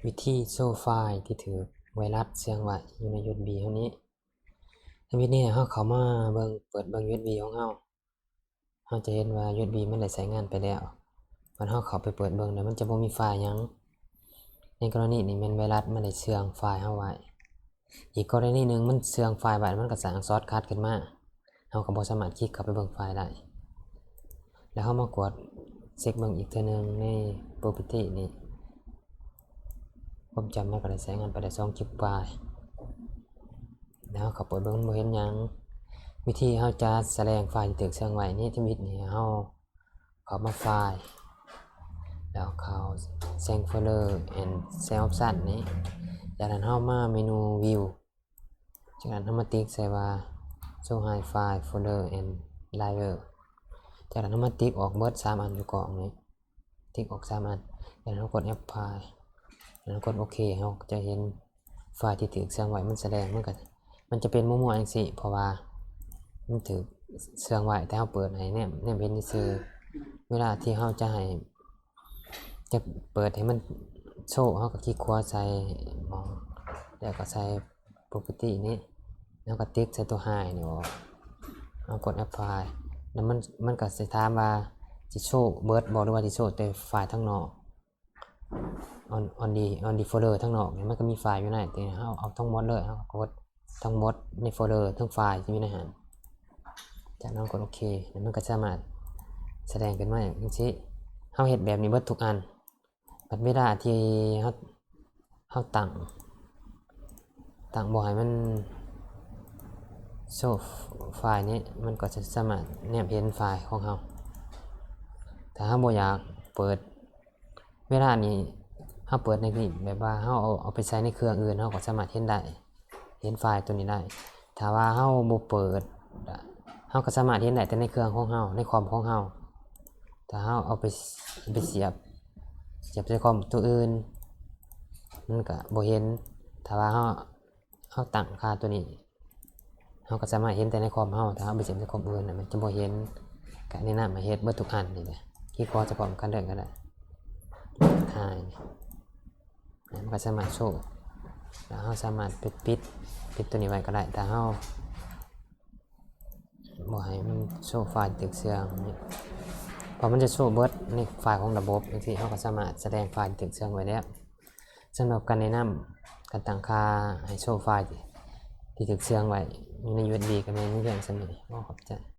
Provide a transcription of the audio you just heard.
วิธีโชว์ไฟล์ที่ถือไวรัสเชื่องไว้อยู่ใน USB เท่านี้ในวิธีนี้เราเข้ามาเปิดเบิ่ง USB ของเราจะเห็นว่า USB มันได้ใช้งานไปแล้วมันเราเข้าไปเปิดเบิ่งแล้วมันจะบ่มีไฟล์หยังในกรณีนี้แม่นไวรัสมันได้เชื่องไฟล์เราไว้อีกกรณีนึงมันเชื่องไฟล์ไว้มันก็สร้างช็อตคัทขึ้นมาเราก็บ่สามารถคลิกเข้าไปเบิ่งไฟล์ได้แล้วเรามากดเช็คเบิ่งอีกเทื่อนึงใน property นี้ความจำมันก็ได้ใช้งานไปได้2 GB แล้วเขาเปิดเบิ่งมันบ่เห็นหยังวิธีเราจะแสดงไฟล์ที่ถูกเชื่องไว้นี่ที่มิดนี่เราเข้ามาไฟล์แล้วเข้า Save Folder and Save Option นี้จากนั้นเรามาเมนู View จากนั้นเรามาติ๊กใส่ว่า Show Hide File Folder and Driver จากนั้นเรามาติ๊กออกเบิด3อันอยู่กล่องนี้ติ๊กออก3อันจากนั้นเรากด Apply แล้วกดโอเคเราจะเห็นไฟล์ที่ถูกเชื่องไว้มันแสดงมันจะเป็นมั่วๆจังซี่เพราะว่ามันถูกเชื่องไว้แต่เราเปิดให้เนี่ยเป็นซื่อเวลาที่เราจะเปิดให้มันโชว์เราก็คลิกขวาใส่มองแล้วก็ใส่ property นี้แล้วก็ติ๊กใส่ตัว hide นี่ออกเรากด apply แล้วมันก็สิถามว่าสิโชว์เบิดบ่หรือว่าสิโชว์แต่ไฟล์ทั้งนอกon the folder ทั้งนอกเนี่ยมันก็มีไฟล์อยู่ในแต่เอาทั้งหมดเลยเอากดทั้งหมดในโฟลเดอร์ทั้งไฟล์ที่มีในหันจากนั้นกดโอเคแล้วมันก็สามารถแสดงขึ้นมาอย่างนี้เราเฮ็ดแบบนี้เบิดทุกอันบัดเวลาที่เราตั้งบ่ให้มันโชว์ไฟล์นี้มันก็จะสามารถแนบเห็นไฟล์ของเราถ้าเราบ่อยากเปิดเวลานี้เราเปิดในนี้แบบว่าเราเอาไปใช้ในเครื่องอื่นเราก็สามารถเห็นได้เห็นไฟล์ตัวนี้ได้ถ้าว่าเราบ่เปิดเราก็สามารถเห็นได้แต่ในเครื่องของเราในคอมของเราถ้าเราเอาไปเสียบในคอมตัวอื่นมันก็บ่เห็นถ้าว่าเราตั้งค่าตัวนี้เราก็สามารถเห็นแต่ในคอมเราถ้าเราไปเสียบในคอมอื่นมันจะบ่เห็นก็แนะนำให้เฮ็ดเบิดทุกอันนี่แหละคลิกขวาจะพร้อมกันเด้อก็ได้ถ่ายมันก็สามารถโชว์แล้วเราสามารถปิดตัวนี้ไว้ก็ได้แต่เราบ่ให้มันโชว์ไฟล์ตึกเสื่อมนี่พอมันจะโชว์เบิดในไฟล์ของระบบจังซี่เราก็สามารถแสดงไฟล์ตึกเสื่อมไว้แล้วสำหรับการแนะนำการตั้งค่าให้โชว์ไฟล์ที่ตึกเสื่อมไว้อยู่ใน USB ก็แม่นเรื่องซั่นนี่ขอบใจ